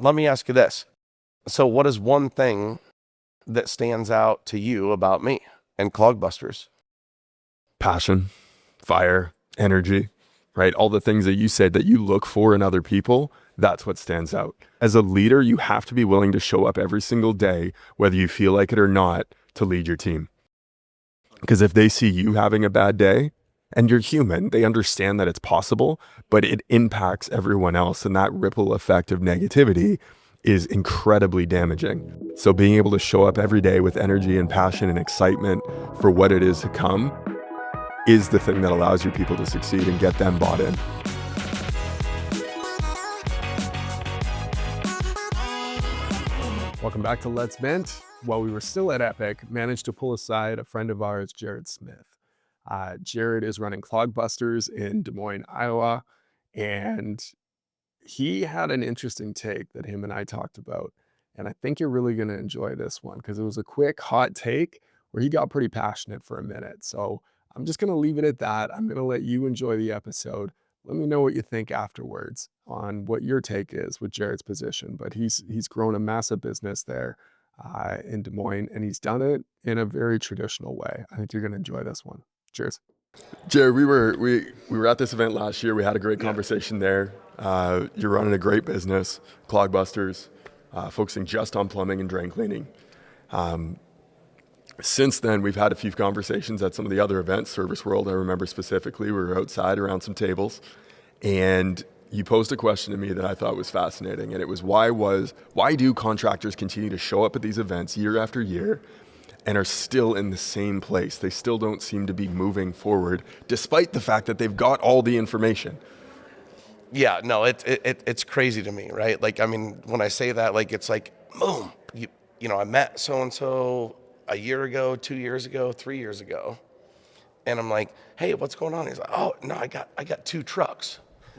let me ask you this. So what is one thing that stands out to you about me and Clogbusters? Passion, fire, energy, right? All the things that you said that you look for in other people, that's what stands out. As a leader, you have to be willing to show up every single day, whether you feel like it or not, to lead your team. Because if they see you having a bad day, and you're human, they understand that it's possible, but it impacts everyone else. And that ripple effect of negativity is incredibly damaging. So being able to show up every day with energy and passion and excitement for what it is to come is the thing that allows your people to succeed and get them bought in. Welcome back to Let's Vent. While we were still at Epic, managed to pull aside a friend of ours, Jarod Smith. Jarod is running Clogbusters in Des Moines, Iowa, and he had an interesting take that him and I talked about. And I think you're really going to enjoy this one because it was a quick, hot take where he got pretty passionate for a minute. So I'm just going to leave it at that. I'm going to let you enjoy the episode. Let me know what you think afterwards on what your take is with Jarod's position. But he's grown a massive business there in Des Moines, and he's done it in a very traditional way. I think you're going to enjoy this one. Cheers. Jared, we were at this event last year. We had a great conversation there. You're running a great business, Clogbusters, focusing just on plumbing and drain cleaning. Since then, we've had a few conversations at some of the other events, Service World, I remember specifically. We were outside around some tables, and you posed a question to me that I thought was fascinating, and it was why do contractors continue to show up at these events year after year and are still in the same place? They still don't seem to be moving forward, despite the fact that they've got all the information. Yeah, no, it's crazy to me, right? Like, I mean, when I say that, like, it's like, boom, you know, I met so-and-so a year ago, 2 years ago, 3 years ago. And I'm like, hey, what's going on? He's like, oh, no, I got 2 trucks.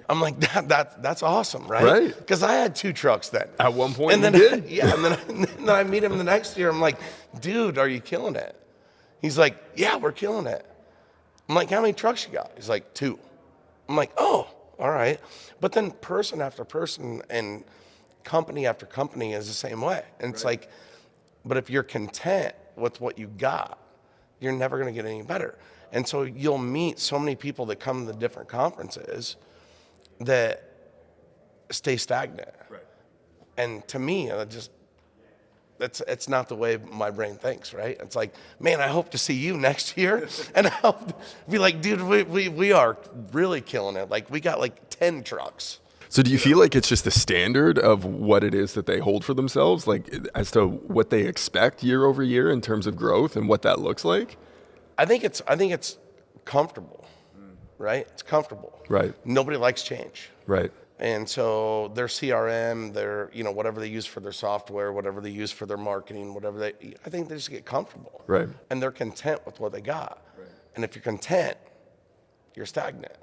I'm like, that's awesome, right? Right. Because I had 2 trucks then. At one point, and then, you did? Yeah, and then I meet him the next year. I'm like, dude, are you killing it? He's like, yeah, we're killing it. I'm like, how many trucks you got? He's like, 2. I'm like, oh, all right. But then person after person and company after company is the same way. And it's like, but if you're content with what you got, you're never going to get any better. And so you'll meet so many people that come to the different conferences that stay stagnant. Right. And to me, it's not the way my brain thinks, right? It's like, man, I hope to see you next year. And I'll be like, dude, we are really killing it. Like, we got like 10 trucks. So do you feel like it's just the standard of what it is that they hold for themselves, like as to what they expect year over year in terms of growth and what that looks like? I think it's comfortable, right? It's comfortable. Right. Nobody likes change. Right. And so their CRM, their, you know, whatever they use for their software, whatever they use for their marketing, I think they just get comfortable. Right. And they're content with what they got. Right. And if you're content, you're stagnant.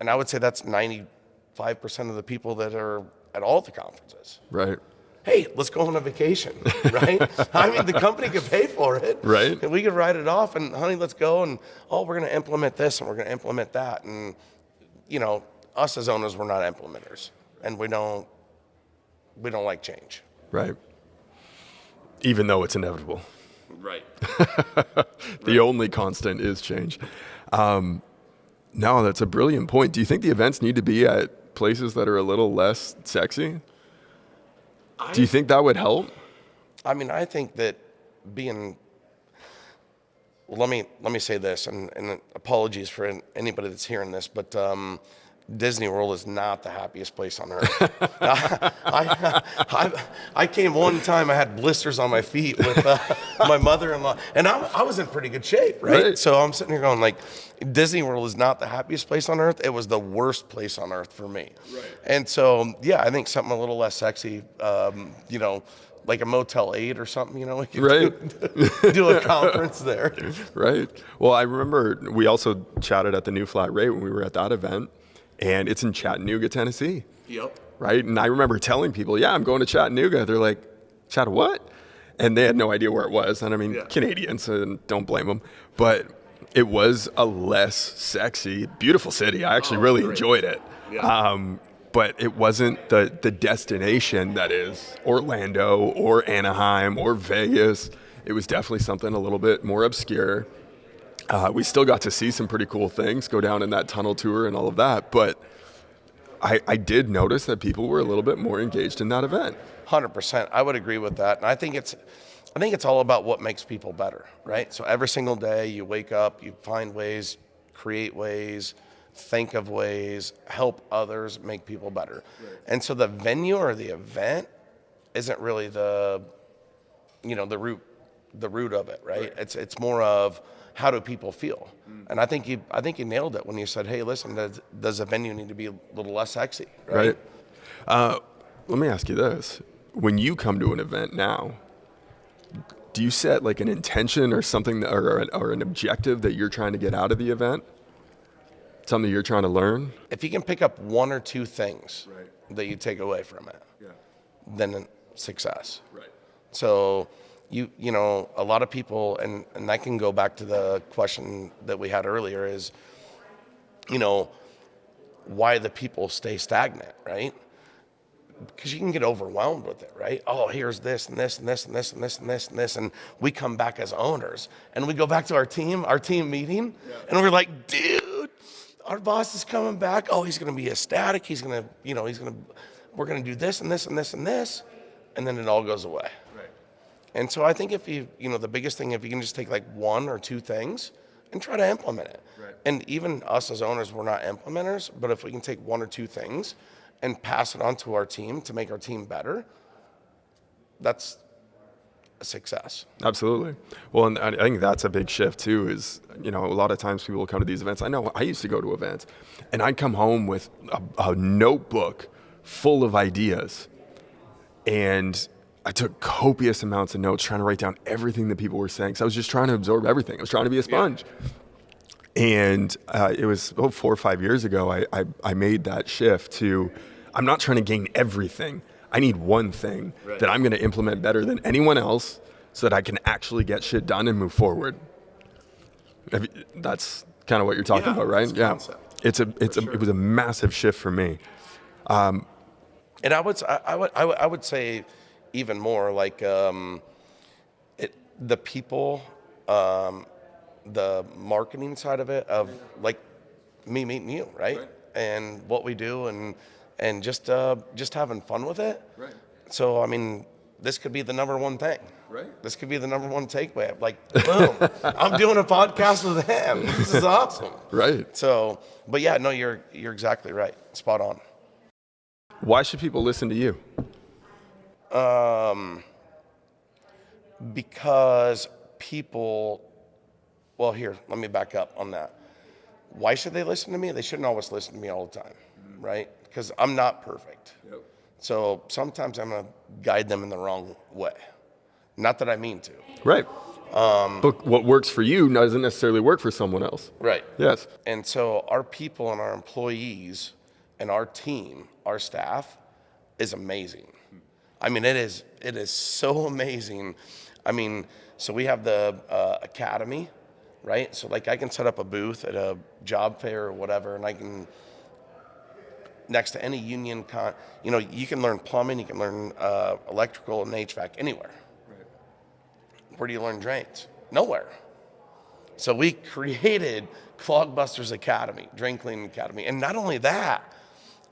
And I would say that's 95% of the people that are at all the conferences. Right. Hey, let's go on a vacation, right? I mean, the company could pay for it. Right. And we could write it off and, honey, let's go. And, we're going to implement this and we're going to implement that. And, you know, us as owners, we're not implementers. And we don't like change. Right. Even though it's inevitable. Right. The only constant is change. No, that's a brilliant point. Do you think the events need to be at places that are a little less sexy? Do you think that would help? I mean, I think that let me say this, and apologies for anybody that's hearing this, but Disney World is not the happiest place on earth. I came one time, I had blisters on my feet with my mother-in-law, and I was in pretty good shape, right? So I'm sitting here going like, Disney World is not the happiest place on earth. It was the worst place on earth for me. Right. And so, yeah, I think something a little less sexy, you know, like a Motel 8 or something, you know, we could do a conference there. Right. Well, I remember we also chatted at the New Flat Rate when we were at that event. And it's in Chattanooga, Tennessee. Yep. Right? And I remember telling people, yeah, I'm going to Chattanooga. They're like, Chatta what? And they had no idea where it was. And I mean, Canadians, and don't blame them. But it was a less sexy, beautiful city. I actually really enjoyed it. Yeah. but it wasn't the destination that is Orlando or Anaheim or Vegas. It was definitely something a little bit more obscure. We still got to see some pretty cool things, go down in that tunnel tour and all of that, but I did notice that people were a little bit more engaged in that event. 100%. I would agree with that. And I think it's all about what makes people better, right? So every single day you wake up, you find ways, create ways, think of ways, help others make people better. Right. And so the venue or the event isn't really the root of it, right? It's more of how do people feel? And I think you nailed it when you said, hey, listen, does the venue need to be a little less sexy, right? Let me ask you this. When you come to an event now, do you set like an intention or something or an objective that you're trying to get out of the event? Something you're trying to learn? If you can pick up one or two things that you take away from it, then success. Right. So you know, a lot of people, and that can go back to the question that we had earlier is, you know, why the people stay stagnant, right? Because you can get overwhelmed with it, right? Oh, here's this and this and this and this and this and this and this. And we come back as owners and we go back to our team meeting, and we're like, dude, our boss is coming back. Oh, he's going to be ecstatic. We're going to do this and this and this and this. And then it all goes away. And so I think if the biggest thing, if you can just take like one or two things and try to implement it. Right. And even us as owners, we're not implementers, but if we can take one or two things and pass it on to our team to make our team better, that's a success. Absolutely. Well, and I think that's a big shift too, is, you know, a lot of times people will come to these events. I know I used to go to events and I'd come home with a notebook full of ideas, and I took copious amounts of notes trying to write down everything that people were saying. So I was just trying to absorb everything. I was trying to be a sponge. Yeah. And it was 4 or 5 years ago, I made that shift to, I'm not trying to gain everything. I need one thing that I'm going to implement better than anyone else so that I can actually get shit done and move forward. That's kind of what you're talking about, right? Yeah. It was a massive shift for me. And I would say, even more like the people, the marketing side of it, of like me meeting you, right? And what we do, and just having fun with it. Right. So I mean, this could be the number one thing. Right. This could be the number one takeaway. Like, boom, I'm doing a podcast with him. This is awesome. Right. So, but yeah, no, you're exactly right. Spot on. Why should people listen to you? Because people, well, here, let me back up on that. Why should they listen to me? They shouldn't always listen to me all the time, right? Because I'm not perfect. Yep. So sometimes I'm going to guide them in the wrong way. Not that I mean to. Right. But what works for you doesn't necessarily work for someone else. Right. Yes. And so our people and our employees and our team, our staff, is amazing. I mean, it is so amazing. I mean, so we have the academy, right? So like I can set up a booth at a job fair or whatever, and I can, next to any union, you can learn plumbing, you can learn electrical and HVAC anywhere. Right. Where do you learn drains? Nowhere. So we created Clog Busters Academy, Drain Cleaning Academy. And not only that,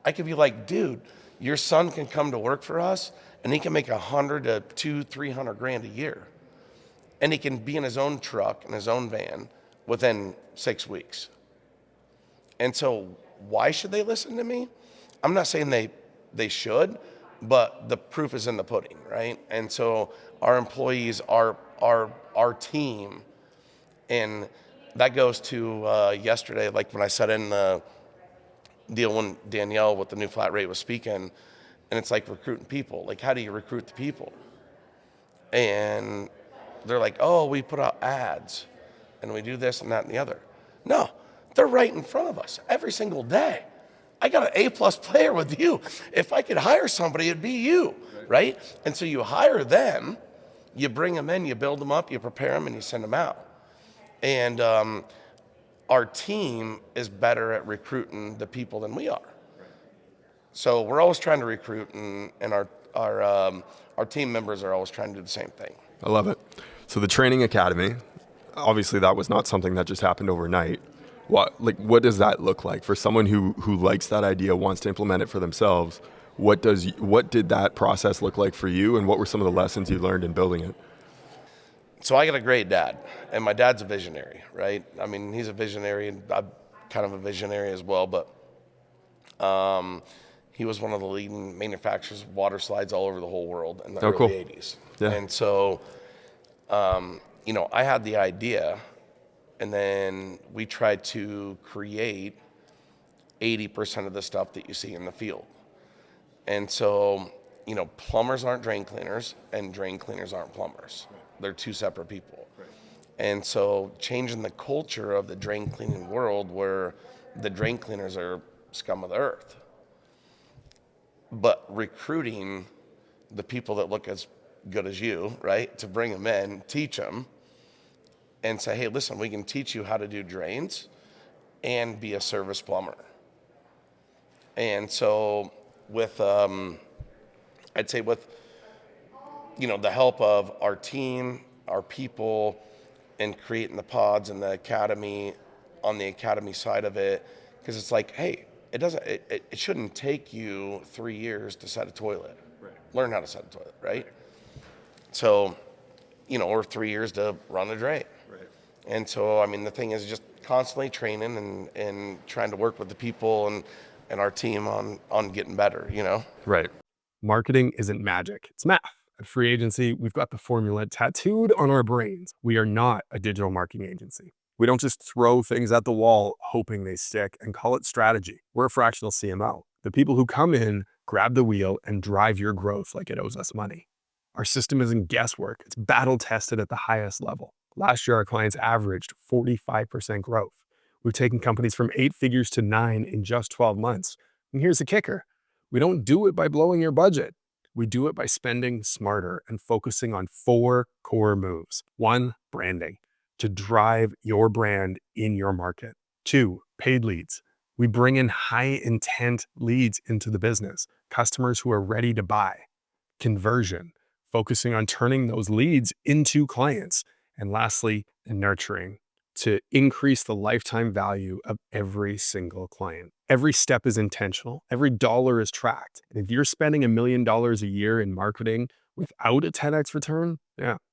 I could be like, dude, your son can come to work for us and he can make $100 to $200-300 grand a year. And he can be in his own truck, in his own van within 6 weeks. And so why should they listen to me? I'm not saying they should, but the proof is in the pudding, right? And so our employees, our team, and that goes to yesterday, like when I sat in the deal when Danielle with the new flat rate was speaking, and it's like recruiting people. Like, how do you recruit the people? And they're like, oh, we put out ads and we do this and that and the other. No, they're right in front of us every single day. I got an A-plus player with you. If I could hire somebody, it'd be you, right? And so you hire them, you bring them in, you build them up, you prepare them, and you send them out. And our team is better at recruiting the people than we are. So we're always trying to recruit, and our team members are always trying to do the same thing. I love it. So the training academy, obviously that was not something that just happened overnight. What does that look like for someone who likes that idea, wants to implement it for themselves? What did that process look like for you, and what were some of the lessons you learned in building it? So I got a great dad, and my dad's a visionary, right? I mean, he's a visionary, and I'm kind of a visionary as well, but he was one of the leading manufacturers of water slides all over the whole world in the early cool. 80s. Yeah. And so, I had the idea, and then we tried to create 80% of the stuff that you see in the field. And so, plumbers aren't drain cleaners, and drain cleaners aren't plumbers. Right. They're two separate people. Right. And so changing the culture of the drain cleaning world, where the drain cleaners are scum of the earth, but recruiting the people that look as good as you, right, to bring them in, teach them, and say, hey, listen, we can teach you how to do drains and be a service plumber. And so with, I'd say with, the help of our team, our people, and creating the pods and the academy, on the academy side of it, because it's like, hey, it shouldn't take you 3 years to set a toilet. Right. Learn how to set a toilet, right? So, or 3 years to run a drain. Right. And so, I mean, the thing is just constantly training and trying to work with the people and our team on getting better, Right. Marketing isn't magic, it's math. At Free Agency, we've got the formula tattooed on our brains. We are not a digital marketing agency. We don't just throw things at the wall hoping they stick and call it strategy. We're a fractional CMO. The people who come in, grab the wheel, and drive your growth like it owes us money. Our system isn't guesswork. It's battle tested at the highest level. Last year, our clients averaged 45% growth. We've taken companies from 8 figures to 9 in just 12 months. And here's the kicker. We don't do it by blowing your budget. We do it by spending smarter and focusing on 4 core moves. 1, branding, to drive your brand in your market. 2, paid leads. We bring in high intent leads into the business, customers who are ready to buy. Conversion, focusing on turning those leads into clients. And lastly, nurturing, to increase the lifetime value of every single client. Every step is intentional. Every dollar is tracked. And if you're spending $1 million a year in marketing without a 10x return,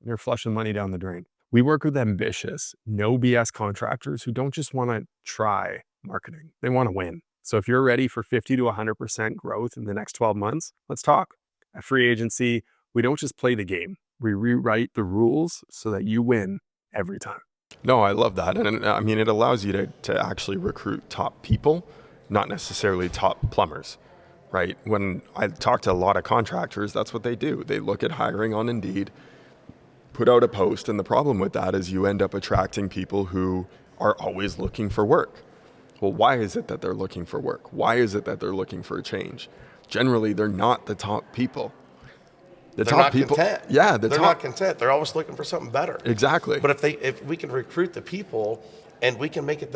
you're flushing money down the drain. We work with ambitious, no BS contractors who don't just want to try marketing. They want to win. So if you're ready for 50 to 100% growth in the next 12 months, let's talk. At Free Agency, we don't just play the game. We rewrite the rules so that you win every time. No, I love that. And I mean, it allows you to actually recruit top people, not necessarily top plumbers, right? When I talk to a lot of contractors, that's what they do. They look at hiring on Indeed, put out a post, and the problem with that is you end up attracting people who are always looking for work. Well, why is it that they're looking for work? Why is it that they're looking for a change? Generally, they're not the top people. They're not content. Yeah, they're not content. They're always looking for something better. Exactly. But if we can recruit the people, and we can make it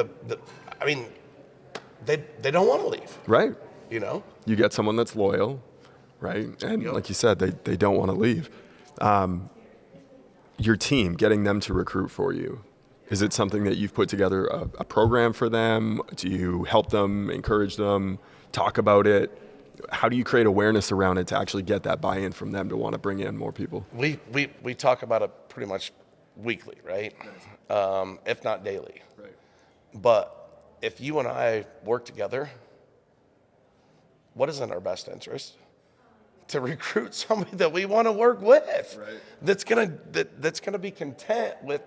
they don't want to leave. Right. You get someone that's loyal, right? And like you said, they don't want to leave. Your team, getting them to recruit for you, is it something that you've put together a program for them? Do you help them, encourage them, talk about it? How do you create awareness around it to actually get that buy-in from them to want to bring in more people? We talk about it pretty much weekly, right? If not daily. Right. But if you and I work together, what is in our best interest? To recruit somebody that we want to work with, right? That's gonna be content with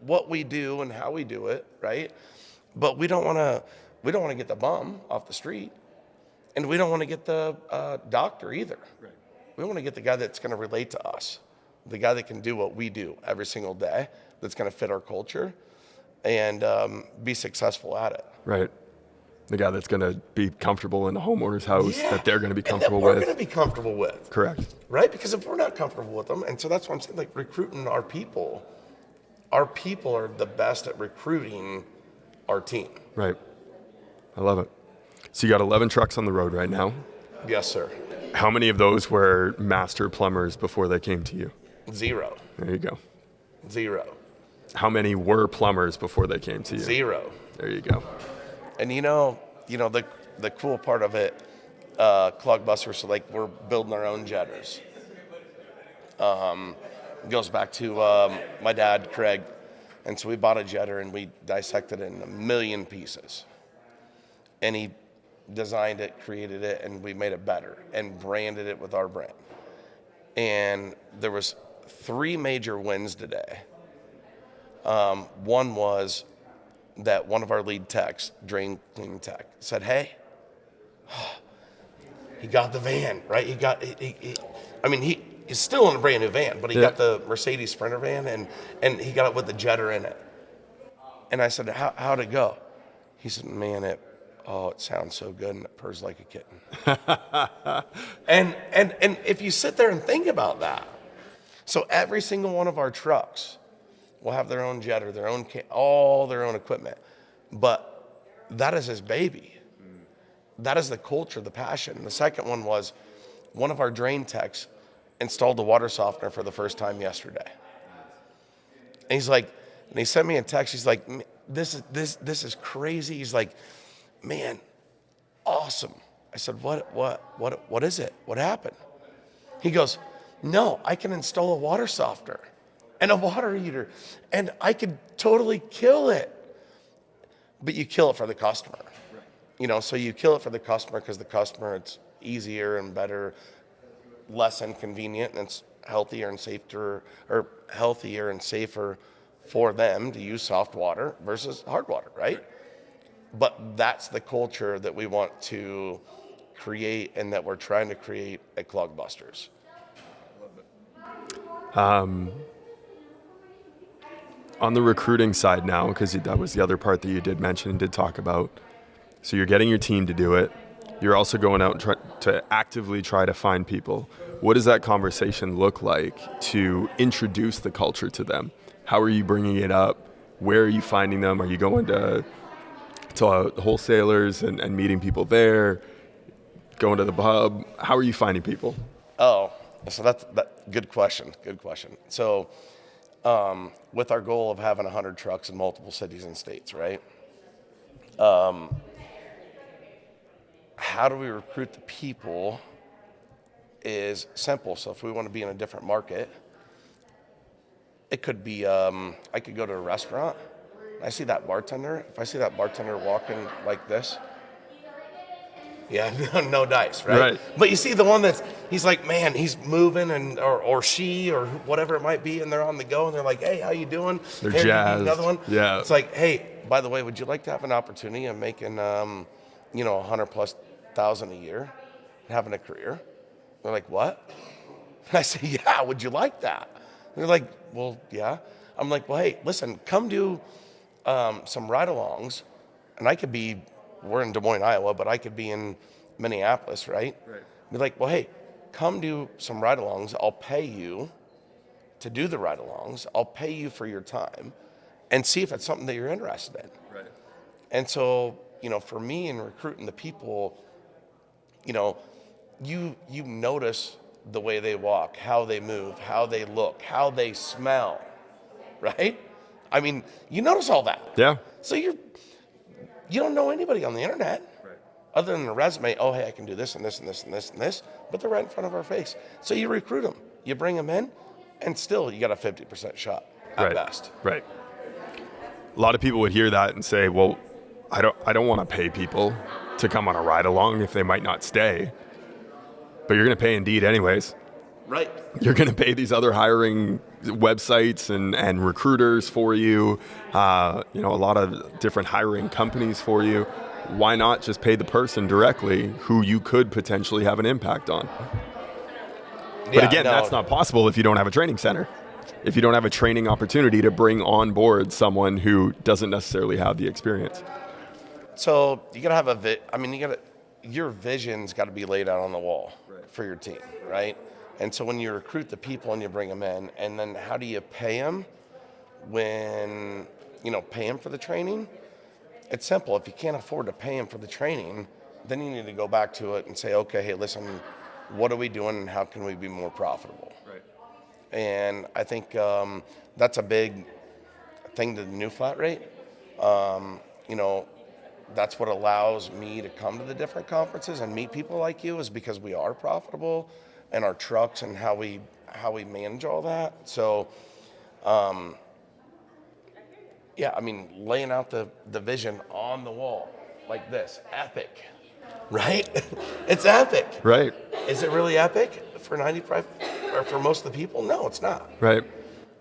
what we do and how we do it, right? But we don't want to get the bum off the street. And we don't want to get the doctor either. Right. We want to get the guy that's going to relate to us, the guy that can do what we do every single day, that's going to fit our culture and be successful at it. Right. The guy that's going to be comfortable in the homeowner's house, that they're going to be comfortable with. We're going to be comfortable with. Correct. Right? Because if we're not comfortable with them, and so that's what I'm saying, like recruiting our people are the best at recruiting our team. Right. I love it. So you got 11 trucks on the road right now. Yes, sir. How many of those were master plumbers before they came to you? 0. There you go. 0. How many were plumbers before they came to you? 0. There you go. And the cool part of it, Clog Busters, so like we're building our own jetters. Goes back to my dad, Craig. And so we bought a jetter and we dissected it in a million pieces. And he designed it, created it, and we made it better and branded it with our brand. And there was 3 major wins today. One was that one of our lead techs, drain cleaning tech, said, hey, he got the van, right? He's still in a brand new van, but he got the Mercedes Sprinter van and he got it with the jetter in it. And I said, how'd it go? He said, man, it sounds so good and it purrs like a kitten. and if you sit there and think about that, so every single one of our trucks will have their own jetter, all their own equipment. But that is his baby. That is the culture, the passion. The second one was one of our drain techs installed the water softener for the first time yesterday. And he sent me a text. He's like, this is crazy. He's like, man, awesome. I said, what is it? What happened? He goes, no, I can install a water softener and a water heater, and I could totally kill it. But you kill it for the customer. So you kill it for the customer because the customer, it's easier and better, less inconvenient, and it's healthier and safer for them to use soft water versus hard water, right? But that's the culture that we want to create and that we're trying to create at Clog Busters. On the recruiting side now, because that was the other part that you did mention and did talk about. So you're getting your team to do it. You're also going out and to actively try to find people. What does that conversation look like to introduce the culture to them? How are you bringing it up? Where are you finding them? Are you going to wholesalers and meeting people there? Going to the pub? How are you finding people? Oh, so that's good question. Good question. So with our goal of having 100 trucks in multiple cities and states, right? How do we recruit the people is simple. So if we want to be in a different market, it could be, I could go to a restaurant. I see that bartender. If I see that bartender walking like this, no dice, right? But you see the one he's like, man, he's moving or she or whatever it might be, and they're on the go, and they're like, hey, how you doing? They're hey, jazzed. Another one. Yeah. It's like, hey, by the way, would you like to have an opportunity of making, $100,000+ a year, having a career? They're like, what? And I say, yeah, would you like that? And they're like, well, yeah. I'm like, well, hey, listen, come do some ride-alongs, and we're in Des Moines, Iowa, but I could be in Minneapolis, right? Be like, well, hey, come do some ride-alongs. I'll pay you to do the ride-alongs. I'll pay you for your time, and see if it's something that you're interested in. Right. And so, for me in recruiting the people, you notice the way they walk, how they move, how they look, how they smell, right? I mean, you notice all that. Yeah. So you don't know anybody on the internet, Right. other than a resume. Oh, hey, I can do this and this and this and this and this, but they're right in front of our face. So you recruit them, you bring them in, and still you got a 50% shot at best. Right. A lot of people would hear that and say, well, I don't want to pay people to come on a ride along if they might not stay. But you're going to pay Indeed anyways. Right. You're going to pay these other hiring websites and recruiters for you, a lot of different hiring companies for you. Why not just pay the person directly who you could potentially have an impact on? But again, that's not possible if you don't have a training center. If you don't have a training opportunity to bring on board someone who doesn't necessarily have the experience. So you got to have your vision's got to be laid out on the wall for your team, right? And so when you recruit the people and you bring them in, and then how do you pay them pay them for the training? It's simple. If you can't afford to pay them for the training, then you need to go back to it and say, okay, hey, listen, what are we doing and how can we be more profitable? Right. And I think that's a big thing to the new flat rate. You know, that's what allows me to come to the different conferences and meet people like you, is because we are profitable and our trucks and how we manage all that. So, yeah, I mean, laying out the vision on the wall like this, epic, right? It's epic. Right. Is it really epic for 95 or for most of the people? No, it's not. Right.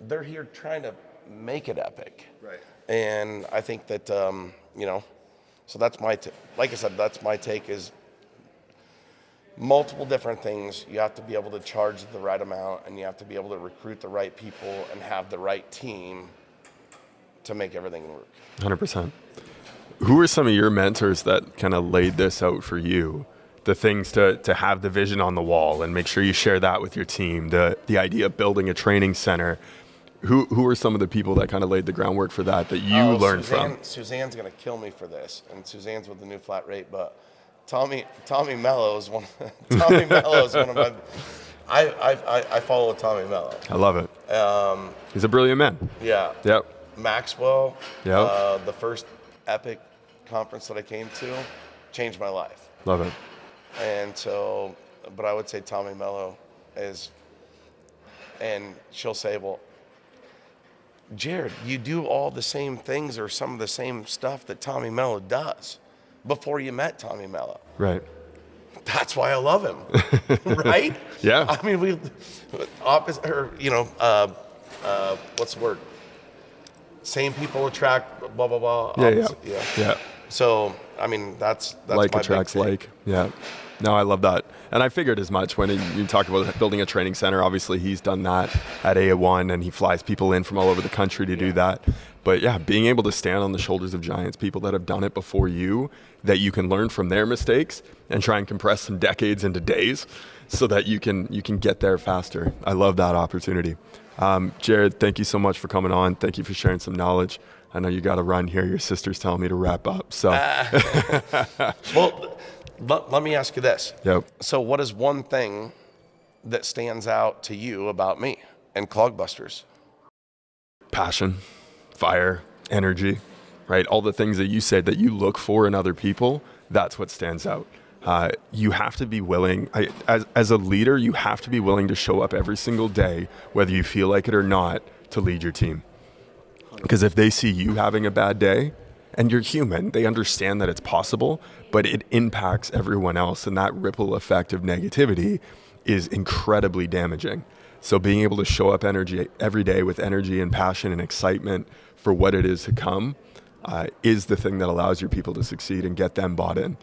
They're here trying to make it epic. Right. And I think that, you know, so that's my, like I said, that's my take, is multiple different things. You have to be able to charge the right amount, and you have to be able to recruit the right people and have the right team to make everything work. 100%. Who are some of your mentors that kind of laid this out for you? The things to have the vision on the wall and make sure you share that with your team. The idea of building a training center. Who are some of the people that kind of laid the groundwork for that you learned from? Suzanne's gonna kill me for this, and Suzanne's with the new flat rate. But Tommy Mello is one. Tommy Mello is one of my. I follow Tommy Mello. I love it. He's a brilliant man. Yeah. Yep. Maxwell. Yep. The first epic conference that I came to changed my life. Love it. And so, but I would say Tommy Mello is, and she'll say, well, Jarod, you do all the same things or some of the same stuff that Tommy Mello does before you met Tommy Mello. Right. That's why I love him. Right? Yeah. I mean, we opposite, or, you know, what's the word? Same people attract, blah, blah, blah. Yeah. So, I mean, that's like my attracts big thing. like. Yeah. No, I love that. And I figured as much when you talk about building a training center. Obviously, he's done that at A1, and he flies people in from all over the country to do that. But yeah, being able to stand on the shoulders of giants, people that have done it before you, that you can learn from their mistakes and try and compress some decades into days so that you can get there faster. I love that opportunity. Jarod, thank you so much for coming on. Thank you for sharing some knowledge. I know you got to run here. Your sister's telling me to wrap up. So, well, let me ask you this. Yep. So what is one thing that stands out to you about me and Clogbusters? Passion, fire, energy, right? All the things that you said that you look for in other people, that's what stands out. You have to be willing, as a leader, you have to be willing to show up every single day, whether you feel like it or not, to lead your team. Because if they see you having a bad day, and you're human, they understand that it's possible, but it impacts everyone else. And that ripple effect of negativity is incredibly damaging. So being able to show up every day with energy and passion and excitement for what it is to come is the thing that allows your people to succeed and get them bought in.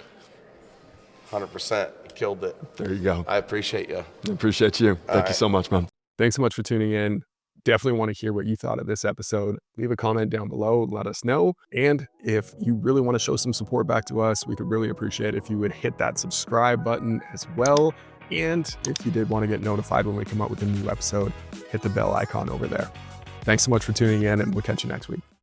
100%. You killed it. There you go. I appreciate you. I appreciate you. Thank you so much, man. Thanks so much for tuning in. Definitely want to hear what you thought of this episode. Leave a comment down below, let us know. And if you really want to show some support back to us, we could really appreciate it if you would hit that subscribe button as well. And if you did want to get notified when we come up with a new episode, hit the bell icon over there. Thanks so much for tuning in, and we'll catch you next week.